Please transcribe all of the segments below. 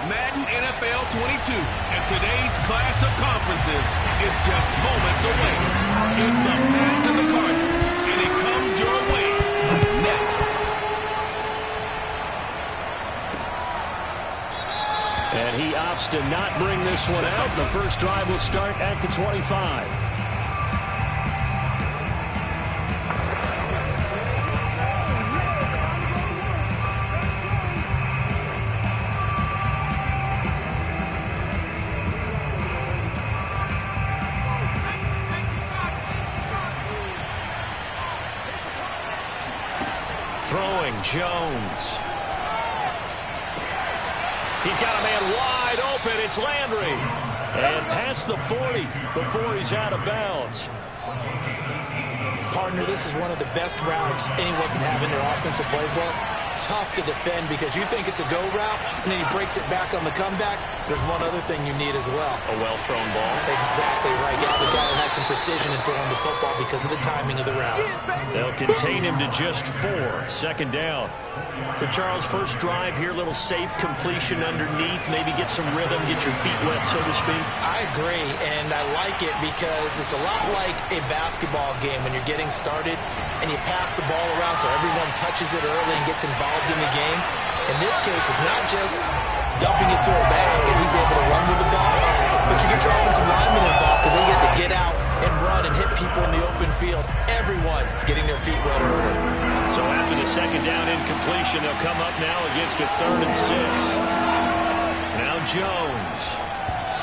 Madden NFL 22, and today's clash of conferences is just moments away. It's the Pats and the Cardinals, and it comes your way next. And he opts to not bring this one out. The first drive will start at the 25. Throwing Jones. He's got a man wide open. It's Landry. And past the 40 before he's out of bounds. Partner, this is one of the best routes anyone can have in their offensive playbook. Tough to defend because you think it's a go route, and then he breaks it back on the comeback. There's one other thing you need as well. A well-thrown ball. Exactly right. You have a guy that has some precision in throwing the football because of the timing of the route. They'll contain him to just 4. Second down. For Charles, first drive here, little safe completion underneath. Maybe get some rhythm, get your feet wet, so to speak. I agree, and I like it because it's a lot like a basketball game when you're getting started and you pass the ball around so everyone touches it early and gets involved in the game. In this case, it's not just dumping it to a bag and he's able to run with the ball, but you get your offensive linemen involved because they get to get out and run and hit people in the open field. Everyone getting their feet wet early. So after the second down incompletion, they'll come up now against a 3rd and 6. Now Jones.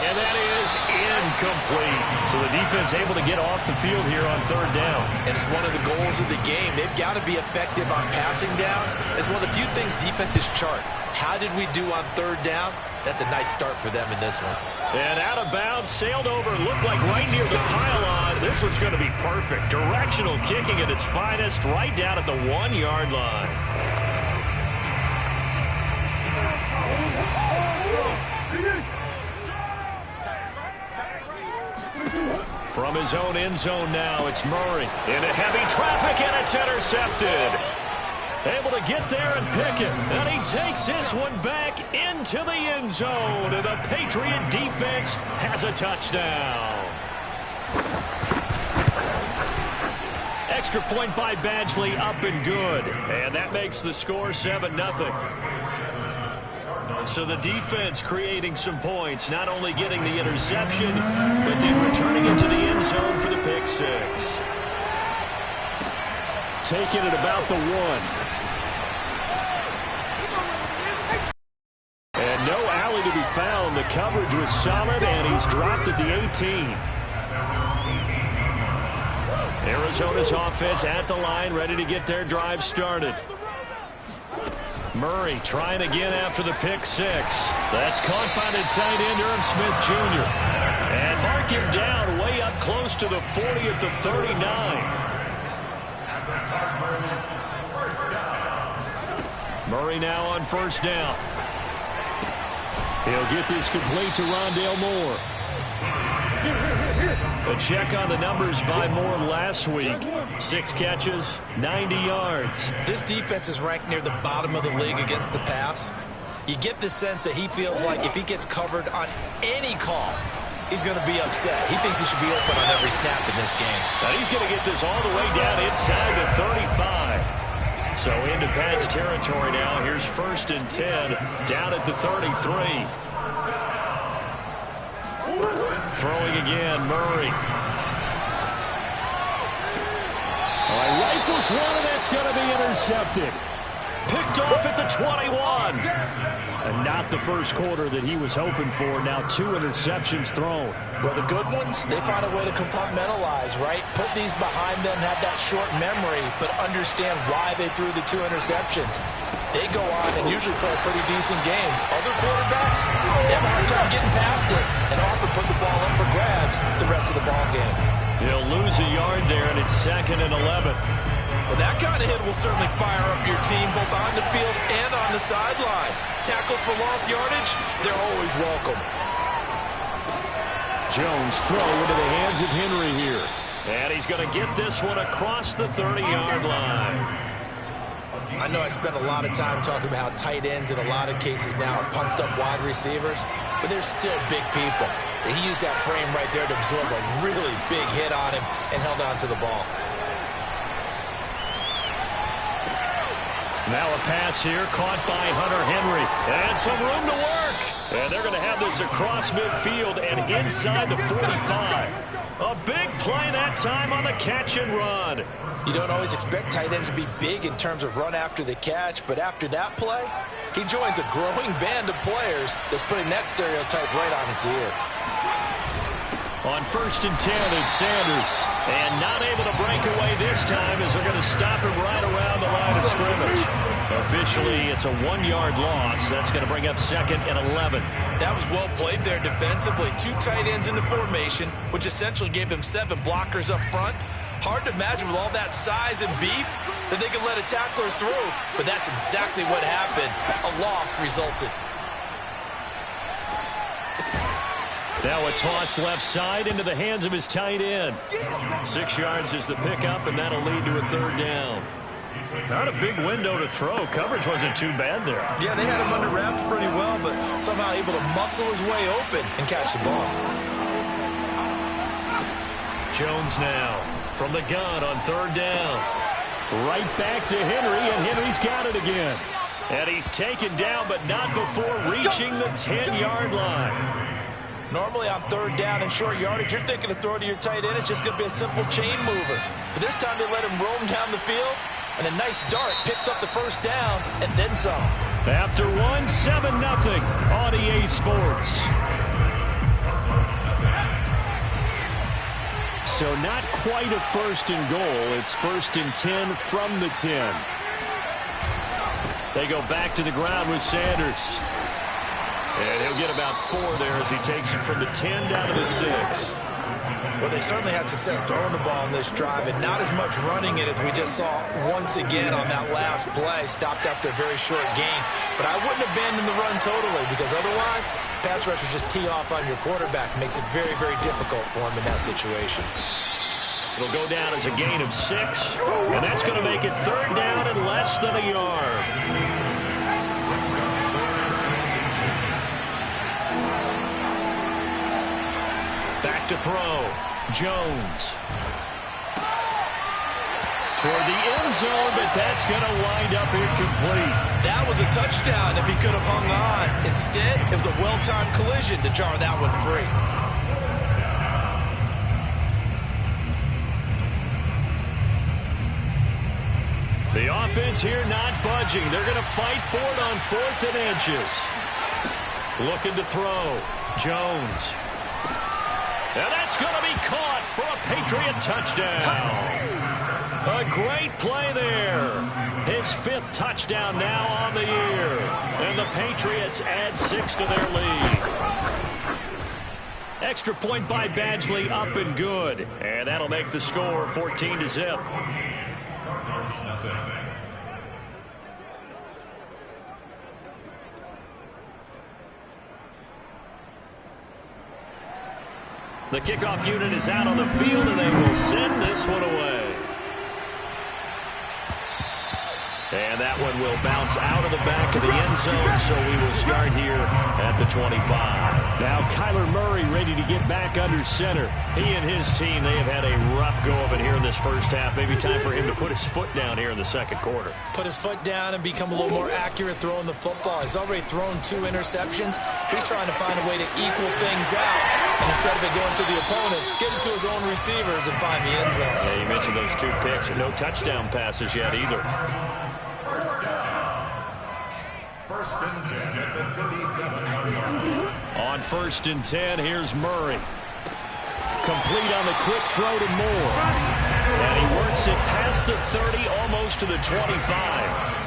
And that is incomplete. So the defense able to get off the field here on 3rd down. And it's one of the goals of the game. They've got to be effective on passing downs. It's one of the few things defenses chart. How did we do on 3rd down? That's a nice start for them in this one. And out of bounds, sailed over, looked like right near the pylon. This one's going to be perfect. Directional kicking at its finest, right down at the 1-yard line. From his own end zone now, it's Murray. Into heavy traffic, and it's intercepted. Able to get there and pick it. And he takes this one back into the end zone. And the Patriot defense has a touchdown. Extra point by Badgley, up and good. And that makes the score 7-0. So the defense creating some points, not only getting the interception, but then returning it to the end zone for the pick 6. Taking it about the 1. And no alley to be found. The coverage was solid, and he's dropped at the 18. Arizona's offense at the line, ready to get their drive started. Murray trying again after the pick 6. That's caught by the tight end, Irv Smith Jr. And mark him down way up close to the 40 at the 39. Murray now on first down. He'll get this complete to Rondale Moore. A check on the numbers by Moore last week. 6 catches, 90 yards. This defense is ranked near the bottom of the league against the pass. You get the sense that he feels like if he gets covered on any call, he's going to be upset. He thinks he should be open on every snap in this game. Now he's going to get this all the way down inside the 35. So into Pat's territory now. Here's 1st and 10 down at the 33. Throwing again, Murray. Rifles one, and that's going to be intercepted. Picked off at the 21. And not the first quarter that he was hoping for. Now 2 interceptions thrown. Well, the good ones, they find a way to compartmentalize, right? Put these behind them, have that short memory, but understand why they threw the 2 interceptions. They go on and usually play a pretty decent game. Other quarterbacks, they have a hard time getting past it and often put the ball up for grabs the rest of the ball game. He'll lose a yard there, and it's 2nd and 11. Well, that kind of hit will certainly fire up your team both on the field and on the sideline. Tackles for lost yardage, they're always welcome. Jones throw into the hands of Henry here. And he's going to get this one across the 30-yard line. I know I spent a lot of time talking about how tight ends in a lot of cases now are pumped up wide receivers, but they're still big people. He used that frame right there to absorb a really big hit on him and held on to the ball. Now a pass here, caught by Hunter Henry. And some room to work. And they're going to have this across midfield and inside the 45. A big play that time on the catch and run. You don't always expect tight ends to be big in terms of run after the catch, but after that play, he joins a growing band of players that's putting that stereotype right on its ear. On 1st and 10, it's Sanders. And not able to break away this time as they're going to stop him right around the line of scrimmage. Officially, it's a 1-yard loss. That's going to bring up 2nd and 11. That was well played there defensively. 2 tight ends in the formation, which essentially gave them 7 blockers up front. Hard to imagine with all that size and beef that they could let a tackler through. But that's exactly what happened. A loss resulted. Now a toss left side into the hands of his tight end. 6 yards is the pickup, and that'll lead to a 3rd down. Not a big window to throw. Coverage wasn't too bad there. Yeah, they had him under wraps pretty well, but somehow able to muscle his way open and catch the ball. Jones now from the gun on 3rd down. Right back to Henry, and Henry's got it again. And he's taken down, but not before reaching the 10-yard line. Normally on 3rd down and short yardage, you're thinking of throw to your tight end. It's just going to be a simple chain mover. But this time they let him roam down the field, and a nice dart picks up the 1st down and then some. After 1, 7-0 on EA Sports. So not quite a 1st and goal. It's 1st and 10 from the 10. They go back to the ground with Sanders. And he'll get about 4 there as he takes it from the 10 down to the 6. Well, they certainly had success throwing the ball in this drive, and not as much running it as we just saw once again on that last play. Stopped after a very short gain. But I wouldn't abandon the run totally, because otherwise, pass rushers just tee off on your quarterback. Makes it very, very difficult for him in that situation. It'll go down as a gain of 6, and that's going to make it 3rd down and less than a yard. Back to throw. Jones. Toward the end zone, but that's going to wind up incomplete. That was a touchdown if he could have hung on. Instead, it was a well-timed collision to jar that one free. The offense here not budging. They're going to fight for it on 4th and inches. Looking to throw. Jones. And that's going to be caught for a Patriot touchdown. A great play there. His 5th touchdown now on the year. And the Patriots add 6 to their lead. Extra point by Badgley, up and good. And that'll make the score 14-0. The kickoff unit is out on the field, and they will send this one away. And that one will bounce out of the back of the end zone, so we will start here at the 25. Now Kyler Murray ready to get back under center. He and his team, they have had a rough go of it here in this first half. Maybe time for him to put his foot down here in the 2nd quarter. Put his foot down and become a little more accurate throwing the football. He's already thrown 2 interceptions. He's trying to find a way to equal things out. And instead of it going to the opponents, get it to his own receivers and find the end zone. Yeah, you mentioned those 2 picks and no touchdown passes yet either. On 1st and 10, here's Murray. Complete on the quick throw to Moore. And he works it past the 30, almost to the 25.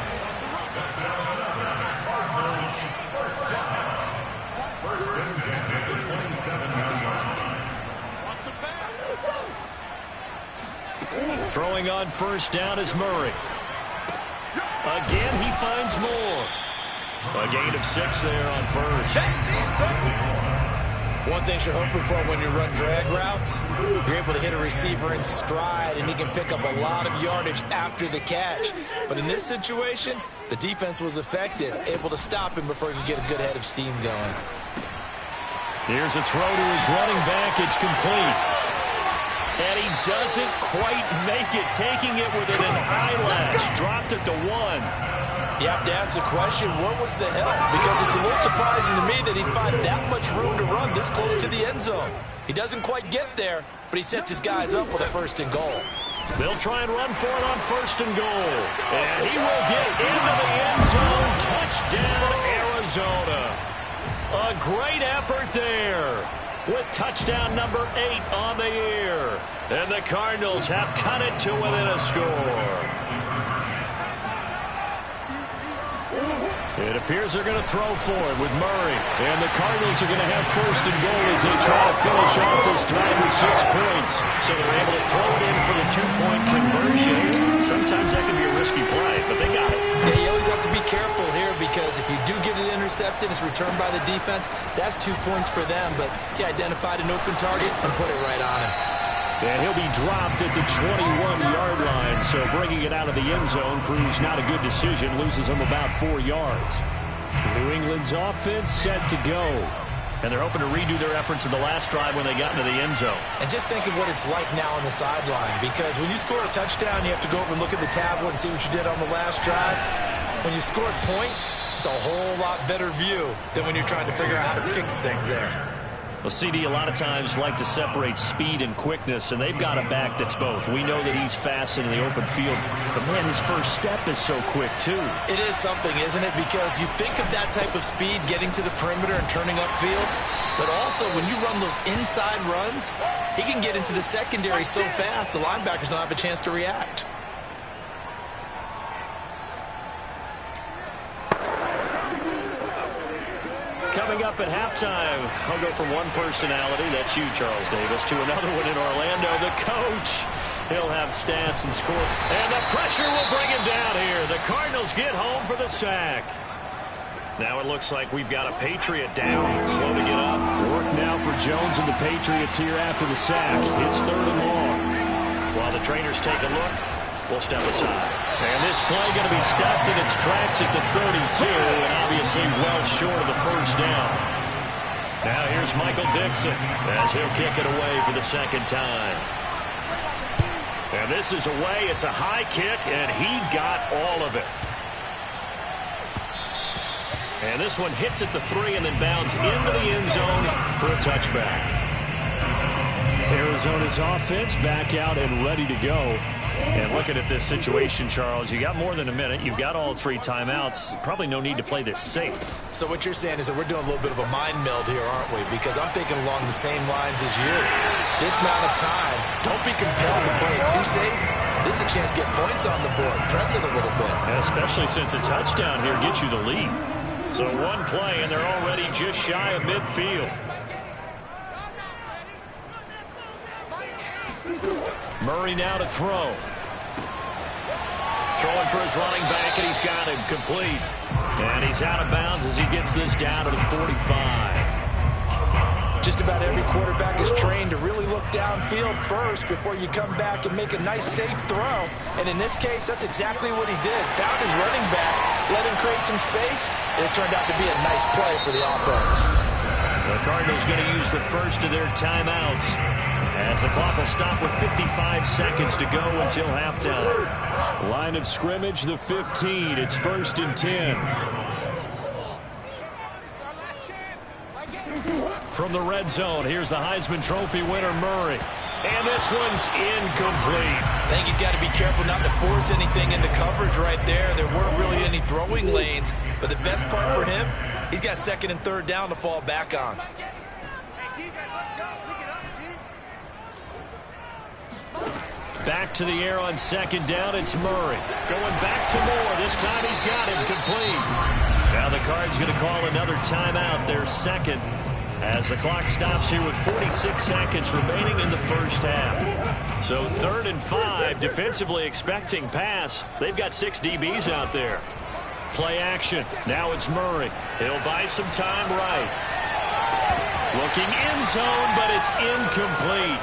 Throwing on 1st down is Murray. Again, he finds Moore. A gain of 6 there on 1st. One thing you're hoping for when you run drag routes, you're able to hit a receiver in stride, and he can pick up a lot of yardage after the catch. But in this situation, the defense was effective, able to stop him before he could get a good head of steam going. Here's a throw to his running back. It's complete. And he doesn't quite make it, taking it within an eyelash. Dropped at the 1. You have to ask the question, what was the help? Because it's a little surprising to me that he'd find that much room to run this close to the end zone. He doesn't quite get there, but he sets his guys up with a 1st and goal. They'll try and run for it on 1st and goal. And he will get into the end zone. Touchdown, Arizona. A great effort there with touchdown number 8 on the year. And the Cardinals have cut it to within a score. It appears they're going to throw for it with Murray. And the Cardinals are going to have 1st and goal as they try to finish off this drive with 6 points. So they're able to throw it in for the 2-point conversion. Sometimes that can be a risky play, but they got it. Yeah, you always have to be careful here because if you do get it intercepted, it's returned by the defense, that's 2 points for them. But he identified an open target and put it right on him. And he'll be dropped at the 21-yard line, so bringing it out of the end zone proves not a good decision, loses him about 4 yards. New England's offense set to go. And they're hoping to redo their efforts in the last drive when they got into the end zone. And just think of what it's like now on the sideline, because when you score a touchdown, you have to go over and look at the tablet and see what you did on the last drive. When you scored points, it's a whole lot better view than when you're trying to figure out how to fix things there. Well, CD, a lot of times like to separate speed and quickness, and they've got a back that's both. We know that he's fast in the open field, but, man, his first step is so quick, too. It is something, isn't it? Because you think of that type of speed getting to the perimeter and turning upfield, but also when you run those inside runs, he can get into the secondary so fast the linebackers don't have a chance to react. Coming up at halftime, I'll go from one personality, that's you, Charles Davis, to another one in Orlando, the coach. He'll have stats and score. And the pressure will bring him down here. The Cardinals get home for the sack. Now it looks like we've got a Patriot down. Slow to get up. Work now for Jones and the Patriots here after the sack. It's 3rd and long. While the trainers take a look, we'll step aside. And this play going to be stopped in its tracks at the 32, and obviously well short of the 1st down. Now here's Michael Dixon as he'll kick it away for the 2nd time. And this is away. It's a high kick, and he got all of it. And this one hits at the 3 and then bounds into the end zone for a touchback. Arizona's offense back out and ready to go. And looking at this situation, Charles, you got more than a minute. You've got all 3 timeouts. Probably no need to play this safe. So what you're saying is that we're doing a little bit of a mind meld here, aren't we? Because I'm thinking along the same lines as you. This amount of time, don't be compelled to play it too safe. This is a chance to get points on the board. Press it a little bit. And especially since a touchdown here gets you the lead. So one play, and they're already just shy of midfield. Murray now to throw. Throwing for his running back, and he's got him complete. And he's out of bounds as he gets this down to the 45. Just about every quarterback is trained to really look downfield first before you come back and make a nice, safe throw. And in this case, that's exactly what he did. Found his running back, let him create some space, and it turned out to be a nice play for the offense. The Cardinals going to use the first of their timeouts, as the clock will stop with 55 seconds to go until halftime. Line of scrimmage, the 15. It's 1st and 10. From the red zone, here's the Heisman Trophy winner, Murray. And this one's incomplete. I think he's got to be careful not to force anything into coverage right there. There weren't really any throwing lanes. But the best part for him, he's got 2nd and 3rd down to fall back on. Back to the air on 2nd down, it's Murray. Going back to Moore. This time he's got him complete. Now the Cards going to call another timeout, their 2nd, as the clock stops here with 46 seconds remaining in the first half. So 3rd and 5, defensively expecting pass. They've got 6 DBs out there. Play action. Now it's Murray. He'll buy some time right. Looking end zone, but it's incomplete.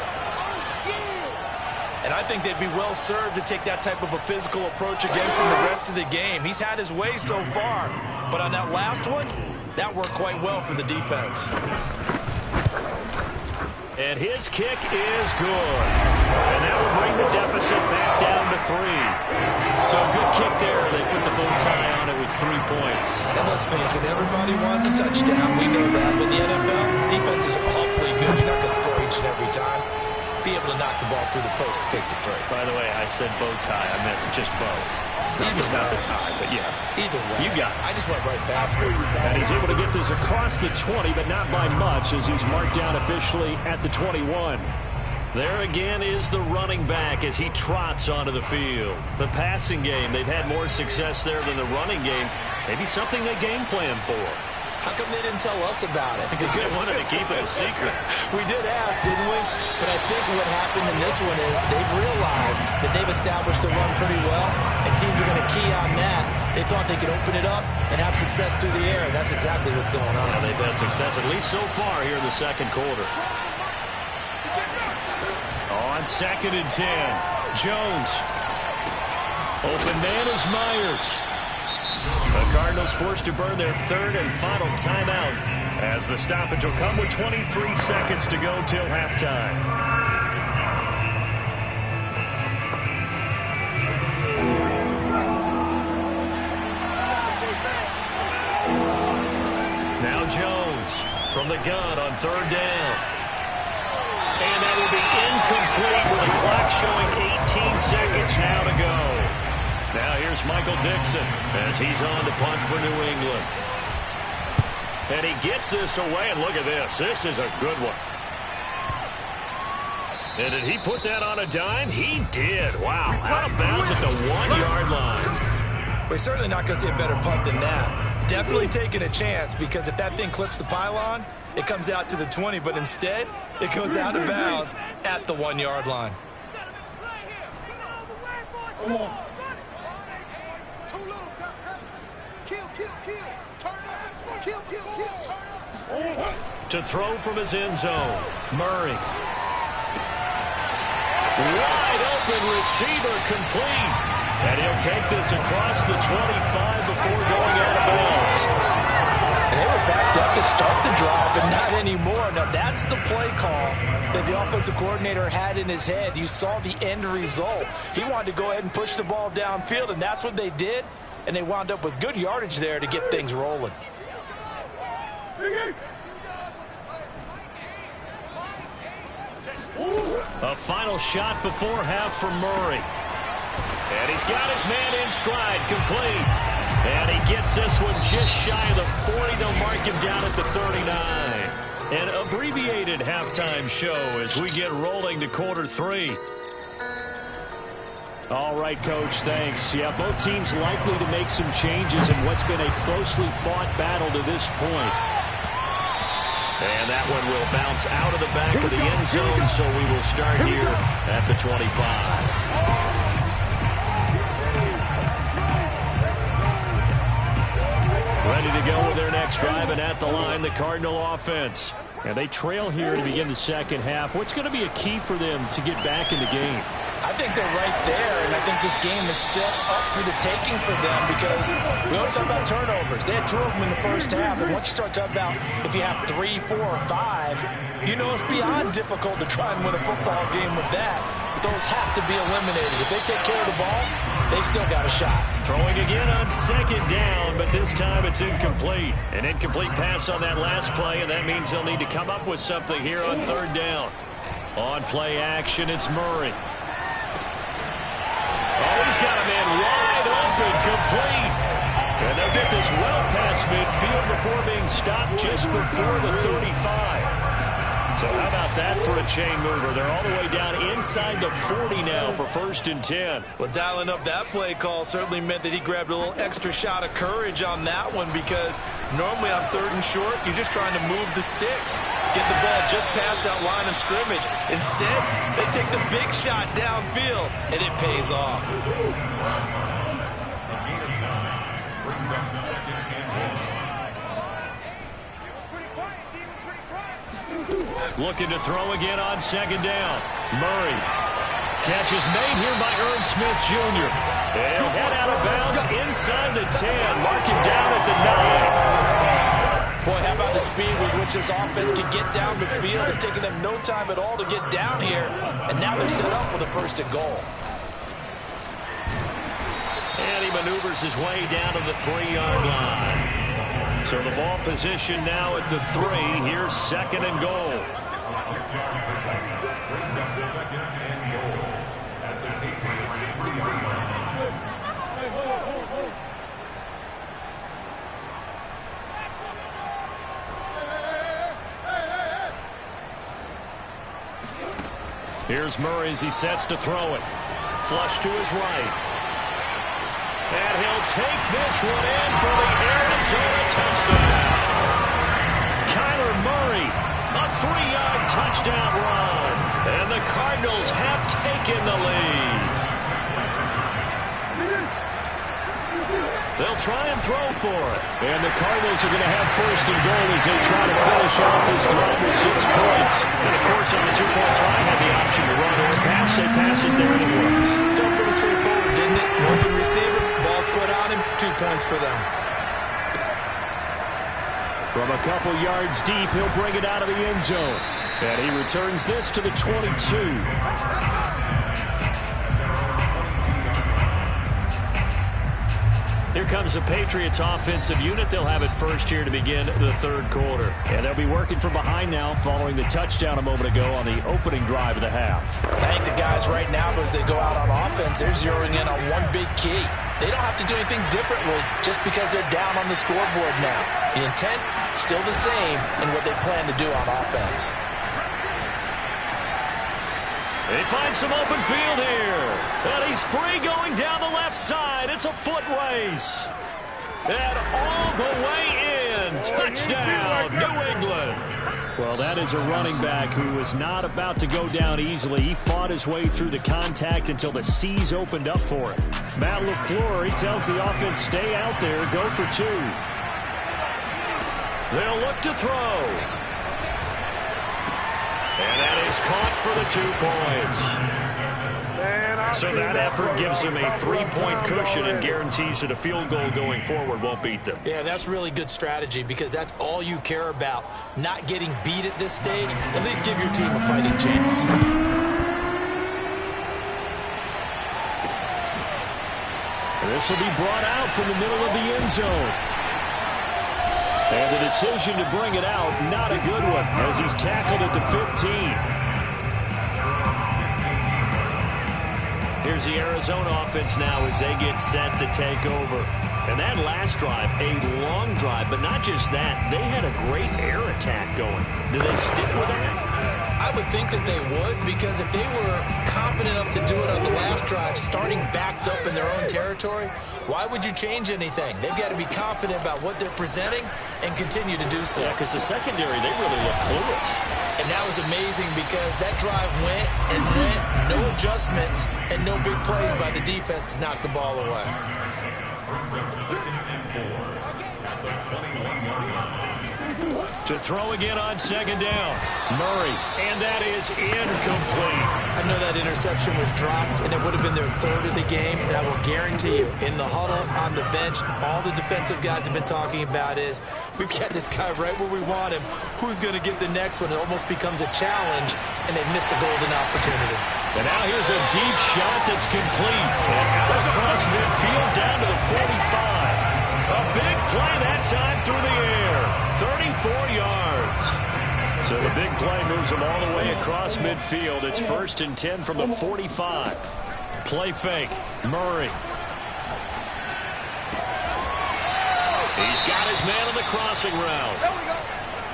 And I think they'd be well served to take that type of a physical approach against him the rest of the game. He's had his way so far, but on that last one, that worked quite well for the defense. And his kick is good. And that will bring the deficit back down to 3. So a good kick there. They put the bow tie on it with 3 points. And let's face it, everybody wants a touchdown. We know that. But in the NFL, defenses are awfully good. You're not going to score each and every time. Be able to knock the ball through the post and take the 3. By the way, I said bow tie. I meant just bow. Not the tie, but yeah. Either way. You got it. I just went right past it. And he's able to get this across the 20, but not by much, as he's marked down officially at the 21. There again is the running back as he trots onto the field. The passing game, they've had more success there than the running game. Maybe something they game plan for. How come they didn't tell us about it? Because they wanted to keep it a secret. We did ask, didn't we? But I think what happened in this one is they've realized that they've established the run pretty well, and teams are going to key on that. They thought they could open it up and have success through the air, and that's exactly what's going on. Yeah, they've had success, at least so far here in the second quarter. On 2nd and 10, Jones. Open man is Myers. The Cardinals forced to burn their 3rd and final timeout as the stoppage will come with 23 seconds to go till halftime. Now Jones from the gun on 3rd down. And that will be incomplete with the clock showing 18 seconds now to go. Now here's Michael Dixon as he's on to punt for New England. And he gets this away, and look at this. This is a good one. And did he put that on a dime? He did. Wow. Out of bounds at the 1-yard line. We're certainly not going to see a better punt than that. Definitely taking a chance, because if that thing clips the pylon, it comes out to the 20, but instead, it goes out of bounds at the 1-yard line. Come on. To throw from his end zone, Murray. Wide open receiver, complete. And he'll take this across the 25 before going out of bounds. And they were backed up to start the drive, but not anymore. Now, that's the play call that the offensive coordinator had in his head. You saw the end result. He wanted to go ahead and push the ball downfield, and that's what they did. And they wound up with good yardage there to get things rolling. A final shot before half from Murray. And he's got his man in stride, complete. And he gets this one just shy of the 40. They'll mark him down at the 39. An abbreviated halftime show as we get rolling to quarter 3. All right, Coach, thanks. Yeah, both teams likely to make some changes in what's been a closely fought battle to this point. And that one will bounce out of the back of the end zone, so we will start here at the 25. Ready to go with their next drive, and at the line, the Cardinal offense. And they trail here to begin the second half. What's going to be a key for them to get back in the game? I think they're right there, and I think this game is still up for the taking for them, because we always talk about turnovers. They had 2 of them in the first half, and once you start talking about if you have 3, 4, or 5, you know it's beyond difficult to try and win a football game with that. But those have to be eliminated. If they take care of the ball, they've still got a shot. Throwing again on 2nd down, but this time it's incomplete. An incomplete pass on that last play, and that means they'll need to come up with something here on 3rd down. On play action, it's Murray. Oh, he's got a man wide open, complete. And they'll get this well past midfield before being stopped just before the 35. So how about that for a chain mover? They're all the way down inside the 40 now for 1st and 10. Well, dialing up that play call certainly meant that he grabbed a little extra shot of courage on that one, because normally on 3rd and short, you're just trying to move the sticks, get the ball just past that line of scrimmage. Instead, they take the big shot downfield, and it pays off. Looking to throw again on second down. Murray. Catch is made here by Irv Smith Jr. And he'll head out of bounds inside the 10. Mark him down at the 9. Boy, how about the speed with which this offense can get down the field? It's taking them no time at all to get down here. And now they're set up for the first and goal. And he maneuvers his way down to the 3-yard line. So the ball position now at the 3. Here's second and goal. Here's Murray as he sets to throw it. Flush to his right. And he'll take this one in for the Arizona touchdown. Kyler Murray, a 3-yard touchdown run. And the Cardinals have taken the lead. They'll try and throw for it. And the Cardinals are going to have first and goal as they try to finish off this drive with 6 points. And, of course, on the 2-point try, have the option to run or pass. They pass it there and it works. Felt pretty straightforward, didn't it? Open receiver, ball's put on him, 2 points for them. From a couple yards deep, he'll bring it out of the end zone. And he returns this to the 22. Here comes the Patriots offensive unit. They'll have it first here to begin the third quarter. And they'll be working from behind now following the touchdown a moment ago on the opening drive of the half. I think the guys right now, as they go out on offense, they're zeroing in on one big key. They don't have to do anything differently just because they're down on the scoreboard now. The intent, still the same in what they plan to do on offense. They find some open field here. And he's free going down the left side. It's a foot race. And all the way in. Touchdown, New England. Well, that is a running back who was not about to go down easily. He fought his way through the contact until the seas opened up for him. Matt LaFleur, he tells the offense, stay out there, go for 2. They'll look to throw. And that is caught for the 2 points. So that effort gives them a 3-point cushion and guarantees that a field goal going forward won't beat them. Yeah, that's really good strategy because that's all you care about. Not getting beat at this stage. At least give your team a fighting chance. This will be brought out from the middle of the end zone. And the decision to bring it out, not a good one, as he's tackled at the 15. Here's the Arizona offense now as they get set to take over. And that last drive, a long drive, but not just that. They had a great air attack going. Do they stick with that? I would think that they would, because if they were confident enough to do it on the last drive, starting backed up in their own territory, why would you change anything? They've got to be confident about what they're presenting and continue to do so. Yeah, because the secondary, they really look clueless. And that was amazing because that drive went and went, no adjustments, and no big plays by the defense to knock the ball away. To throw again on second down. Murray, and that is incomplete. I know that interception was dropped, and it would have been their 3rd of the game, and I will guarantee you, in the huddle, on the bench, all the defensive guys have been talking about is, we've got this guy right where we want him. Who's going to get the next one? It almost becomes a challenge, and they've missed a golden opportunity. And now here's a deep shot that's complete. And out across midfield down to the 45. A big play that time through the air. 34 yards. So the big play moves them all the way across midfield. It's 1st and 10 from the 45. Play fake. Murray. He's got his man on the crossing route.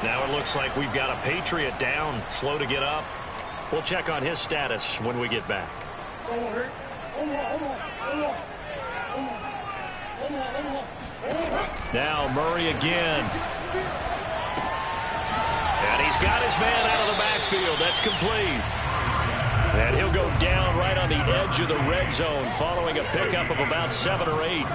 Now it looks like we've got a Patriot down, slow to get up. We'll check on his status when we get back. Now Murray again. And he's got his man out of the backfield. That's complete. And he'll go down right on the edge of the red zone following a pickup of about 7 or 8.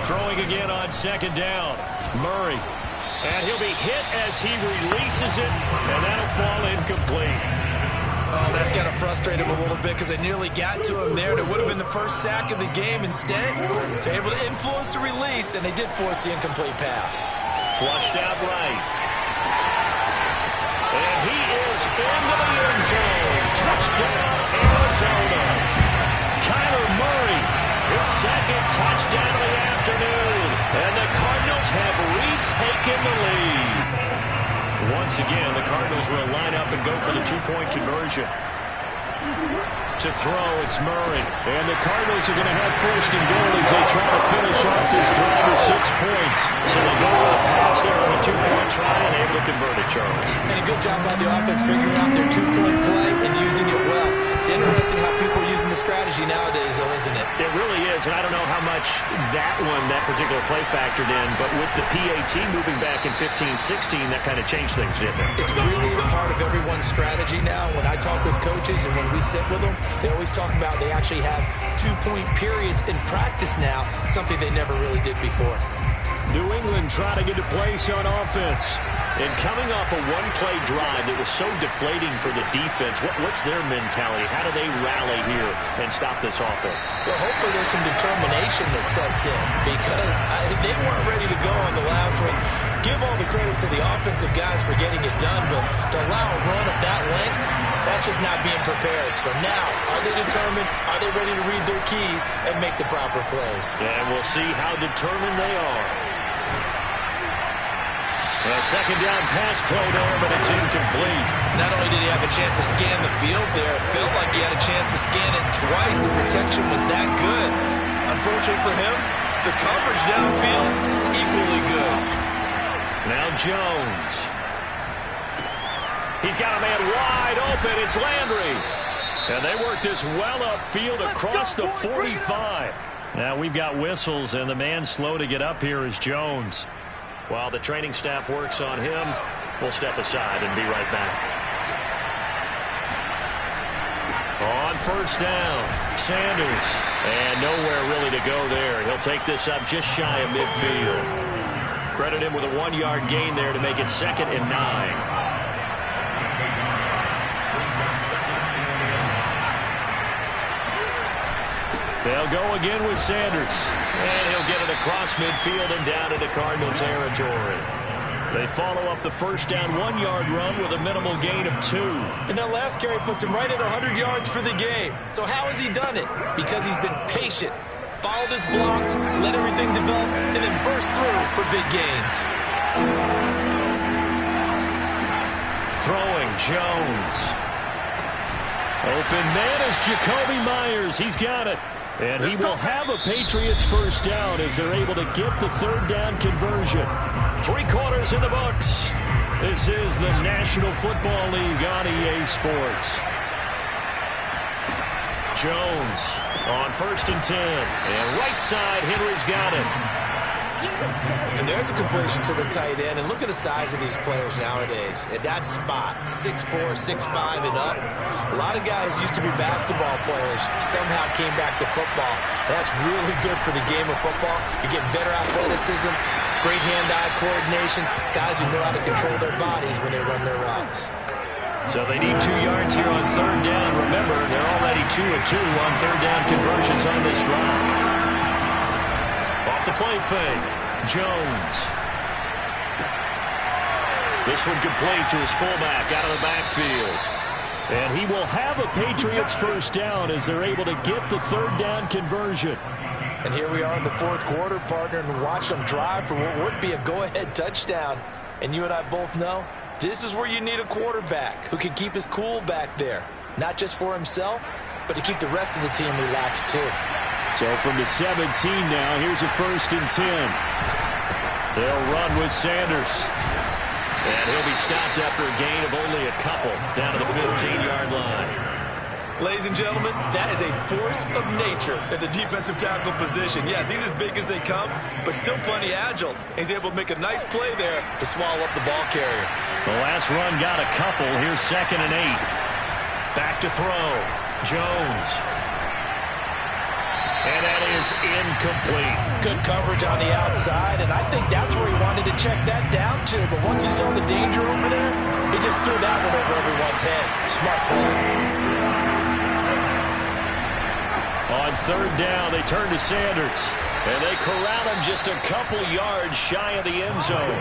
Throwing again on second down. Murray. And he'll be hit as he releases it, and that'll fall incomplete. Oh, that's got to frustrate him a little bit because they nearly got to him there, and it would have been the first sack of the game. Instead, they're able to influence the release, and they did force the incomplete pass. Flushed out right. And he is into the end zone. Touchdown, Arizona. Kyler Murray, his second touchdown of the afternoon. And the Cardinals have retaken the lead. Once again, the Cardinals will line up and go for the two-point conversion. To throw, it's Murray. And the Cardinals are going to have first and goal as they try to finish off this drive with 6 points. So they go with a pass there on a two-point try and able to convert it, Charles. And a good job by the offense figuring out their two-point play and using it well. It's interesting how people are using the strategy nowadays, though, isn't it? It really is, and I don't know how much that particular play factored in, but with the PAT moving back in 15-16, that kind of changed things, didn't it? It's really a part of everyone's strategy now. When I talk with coaches and when we sit with them, they always talk about they actually have two-point periods in practice now, something they never really did before. New England trying to get a place on offense. And coming off a one-play drive that was so deflating for the defense, what's their mentality? How do they rally here and stop this offense? Well, hopefully there's some determination that sets in because they weren't ready to go on the last one. Give all the credit to the offensive guys for getting it done, but to allow a run of that length, that's just not being prepared. So now, are they determined? Are they ready to read their keys and make the proper plays? And we'll see how determined they are. A second down pass play there, but it's incomplete. Not only did he have a chance to scan the field there, it felt like he had a chance to scan it twice. The protection was that good. Unfortunately for him, the coverage downfield, equally good. Now Jones. He's got a man wide open. It's Landry. And they work this well upfield across the 45. Now we've got whistles, and the man slow to get up here is Jones. While the training staff works on him, we'll step aside and be right back. On first down, Sanders. And nowhere really to go there. He'll take this up just shy of midfield. Credit him with a 1-yard gain there to make it 2nd and 9. They'll go again with Sanders. And he'll get it across midfield and down into Cardinal territory. They follow up the first down 1-yard run with a minimal gain of 2. And that last carry puts him right at 100 yards for the game. So how has he done it? Because he's been patient, followed his blocks, let everything develop, and then burst through for big gains. Throwing, Jones. Open man is Jacoby Myers. He's got it. And he will have a Patriots first down as they're able to get the third down conversion. 3 quarters in the books. This is the National Football League on EA Sports. Jones on 1st and 10. And right side, Henry's got it. And there's a completion to the tight end. And look at the size of these players nowadays. At that spot, 6'4", 6'5", and up. A lot of guys used to be basketball players, somehow came back to football. That's really good for the game of football. You're getting better athleticism, great hand-eye coordination, guys who know how to control their bodies when they run their routes. So they need 2 yards here on third down. Remember, they're already 2 of 2 on third down conversions on this drive. Off the play fake, Jones. This one complete to his fullback out of the backfield. And he will have a Patriots first down as they're able to get the third down conversion. And here we are in the 4th quarter, partner, and watch them drive for what would be a go-ahead touchdown. And you and I both know this is where you need a quarterback who can keep his cool back there. Not just for himself, but to keep the rest of the team relaxed too. So from the 17 now, here's a 1st and 10. They'll run with Sanders. And he'll be stopped after a gain of only a couple down to the 15-yard line. Ladies and gentlemen, that is a force of nature at the defensive tackle position. Yes, he's as big as they come, but still plenty agile. He's able to make a nice play there to swallow up the ball carrier. The last run got a couple. Here's 2nd and 8. Back to throw. Jones. And that is incomplete. Good coverage on the outside, and I think that's where he wanted to check that down to. But once he saw the danger over there, he just threw that one over everyone's head. Smart play. On third down, they turn to Sanders. And they corral him just a couple yards shy of the end zone.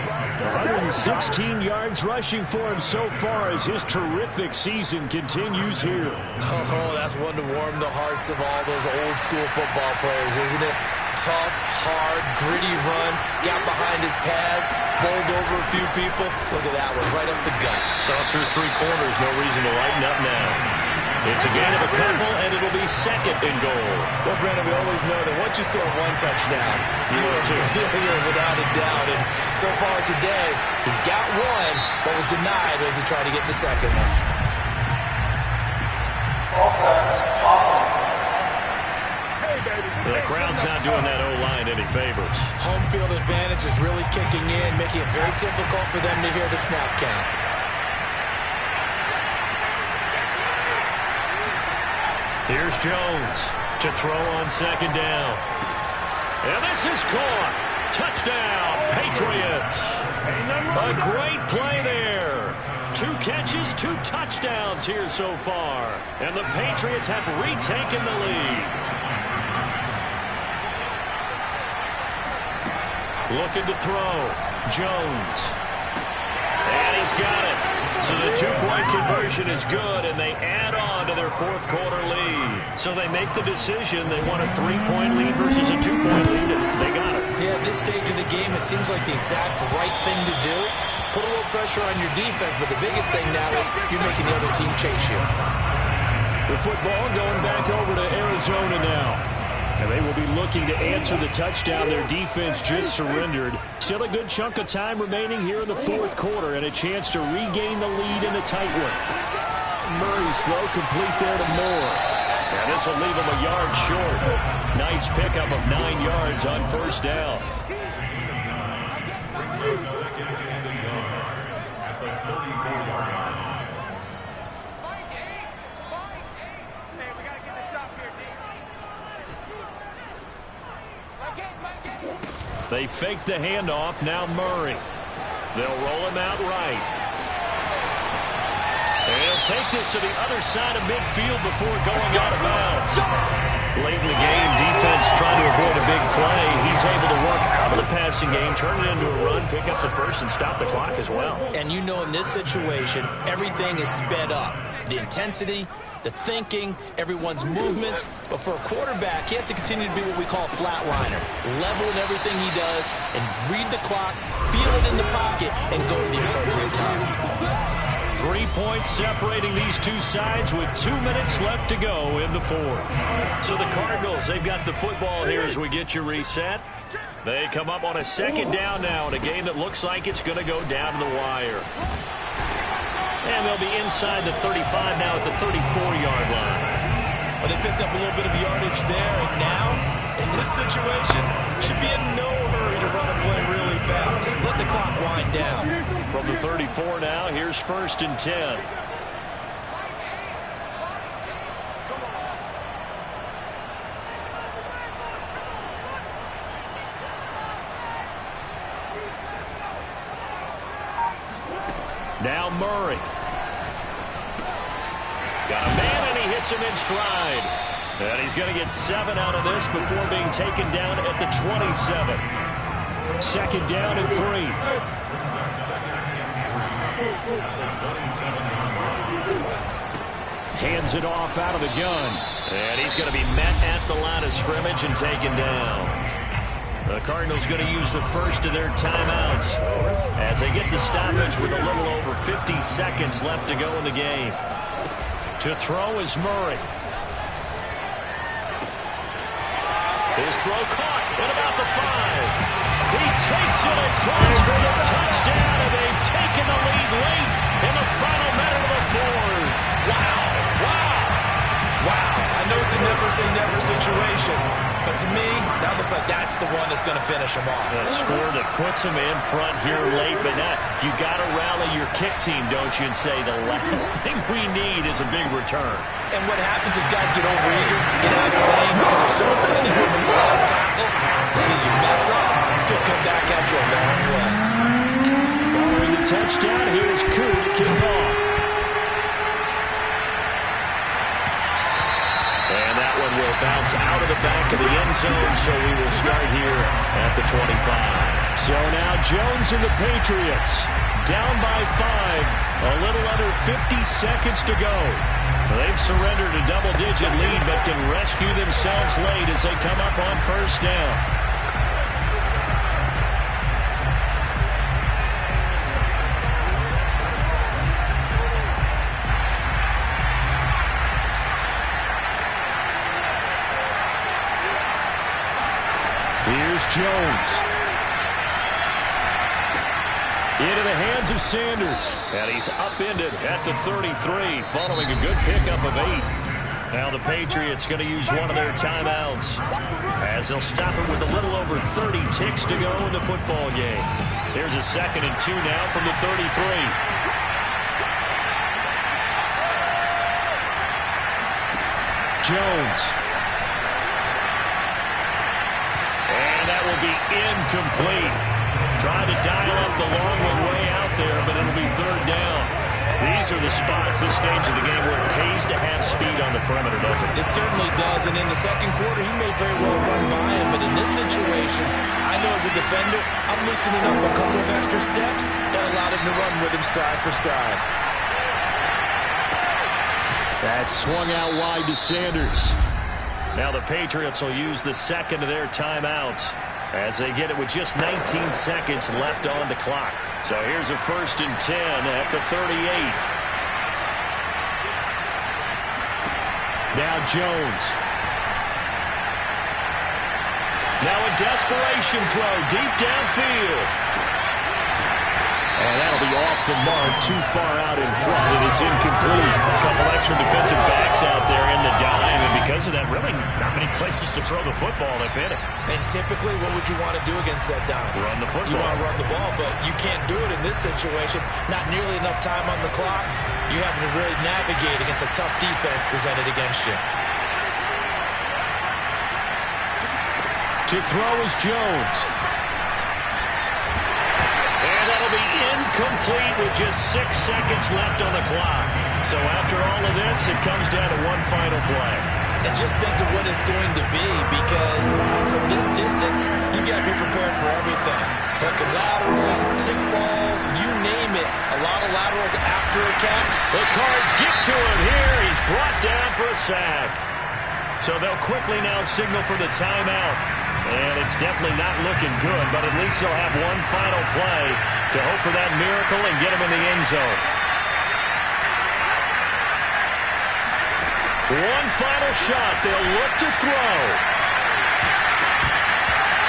116 yards rushing for him so far as his terrific season continues here. Oh, that's one to warm the hearts of all those old-school football players, isn't it? Tough, hard, gritty run, got behind his pads, bowled over a few people. Look at that one, right up the gut. Saw through three quarters, no reason to lighten up now. It's a gain of a couple, and it'll be second and goal. Well, Brandon, we always know that once you score one touchdown, you're without a doubt. And so far today, he's got one, but was denied as he tried to get the second one. The crowd's not doing that O-line any favors. Home field advantage is really kicking in, making it very difficult for them to hear the snap count. Here's Jones to throw on second down. And this is caught. Touchdown, Patriots. A great play there. 2 catches, 2 touchdowns here so far. And the Patriots have retaken the lead. Looking to throw. Jones. And he's got it. So the 2-point conversion is good, and they add on to their fourth quarter lead. So they make the decision. They want a 3-point lead versus a 2-point lead, and they got it. Yeah, at this stage of the game, it seems like the exact right thing to do. Put a little pressure on your defense, but the biggest thing now is you're making the other team chase you. The football going back over to Arizona now. And they will be looking to answer the touchdown their defense just surrendered. Still a good chunk of time remaining here in the fourth quarter and a chance to regain the lead in a tight one. Murray's throw complete there to Moore. And this will leave him a yard short. Nice pickup of 9 yards on first down. They fake the handoff. Now Murray. They'll roll him out right. And he'll take this to the other side of midfield before going out of bounds. Late in the game, defense trying to avoid a big play. He's able to work out of the passing game, turn it into a run, pick up the first, and stop the clock as well. And you know in this situation, everything is sped up. The intensity, the thinking, everyone's movements. But for a quarterback, he has to continue to be what we call a flatliner. Level in everything he does and read the clock, feel it in the pocket, and go to the appropriate time. 3 points separating these two sides with 2 minutes left to go in the fourth. So the Cardinals, they've got the football here as we get you reset. They come up on a second down now in a game that looks like it's going to go down to the wire. And they'll be inside the 35 now at the 34-yard line. Well, they picked up a little bit of yardage there, and now, in this situation, should be in no hurry to run a play really fast. Let the clock wind down. From the 34 now, here's 1st and 10. Now Murray. Got a man, and he hits him in stride. And he's going to get 7 out of this before being taken down at the 27. 2nd down and 3. Hands it off out of the gun. And he's going to be met at the line of scrimmage and taken down. The Cardinals going to use the first of their timeouts as they get the stoppage with a little over 50 seconds left to go in the game. To throw is Murray. His throw caught at about the 5. He takes it across for the touchdown, and they've taken the lead late in the final minute of the fourth. Wow. Wow. Wow. I know it's a never say never situation. But to me, that looks like that's the one that's going to finish them off. A score that puts them in front here late, but now you got to rally your kick team, don't you, and say the last thing we need is a big return. And what happens is guys get overeager, get out of their lane because they're so excited to make the last tackle. You mess up, it could come back at you a long way. Following the touchdown, here's Koo to kick off. And that one will bounce out of the back of the end zone, so we will start here at the 25. So now Jones and the Patriots down by 5, a little under 50 seconds to go. They've surrendered a double-digit lead, but can rescue themselves late as they come up on first down. Here's Jones. Into the hands of Sanders. And he's upended at the 33, following a good pickup of 8. Now the Patriots going to use one of their timeouts, as they'll stop it with a little over 30 ticks to go in the football game. Here's a 2nd and 2 now from the 33. Jones. And that will be incomplete. Trying to dial up the long one way out there, but it'll be 3rd down. These are the spots, this stage of the game, where it pays to have speed on the perimeter, doesn't it? It certainly does, and in the second quarter, he may very well run by him, but in this situation, I know as a defender, I'm loosening up a couple of extra steps that allowed him to run with him stride for stride. That's swung out wide to Sanders. Now the Patriots will use the 2nd of their timeouts as they get it with just 19 seconds left on the clock. So here's a 1st and 10 at the 38. Now Jones. Now a desperation throw deep downfield. And that'll be off the mark, too far out in front, and it's incomplete. A couple extra defensive backs out there in the dime, and because of that, really not many places to throw the football if in it. And typically, what would you want to do against that dime? Run the football. You want to run the ball, but you can't do it in this situation. Not nearly enough time on the clock. You having to really navigate against a tough defense presented against you. To throw is Jones. Be incomplete with just 6 seconds left on the clock. So after all of this, it comes down to one final play. And just think of what it's going to be, because from this distance, you got to be prepared for everything. Hook and laterals, tick balls, you name it. A lot of laterals after a catch. The Cards get to him here. He's brought down for a sack. So they'll quickly now signal for the timeout. And it's definitely not looking good, but at least they'll have one final play to hope for that miracle and get him in the end zone. One final shot. They'll look to throw.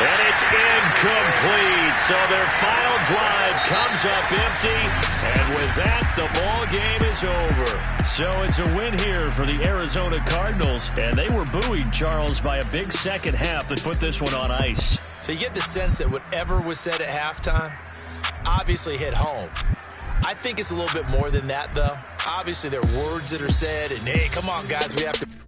And it's incomplete. So their final drive comes up empty. And with that, the ball game is over. So it's a win here for the Arizona Cardinals. And they were buoyed, Charles, by a big second half that put this one on ice. So you get the sense that whatever was said at halftime obviously hit home. I think it's a little bit more than that, though. Obviously, there are words that are said, and hey, come on, guys, we have to...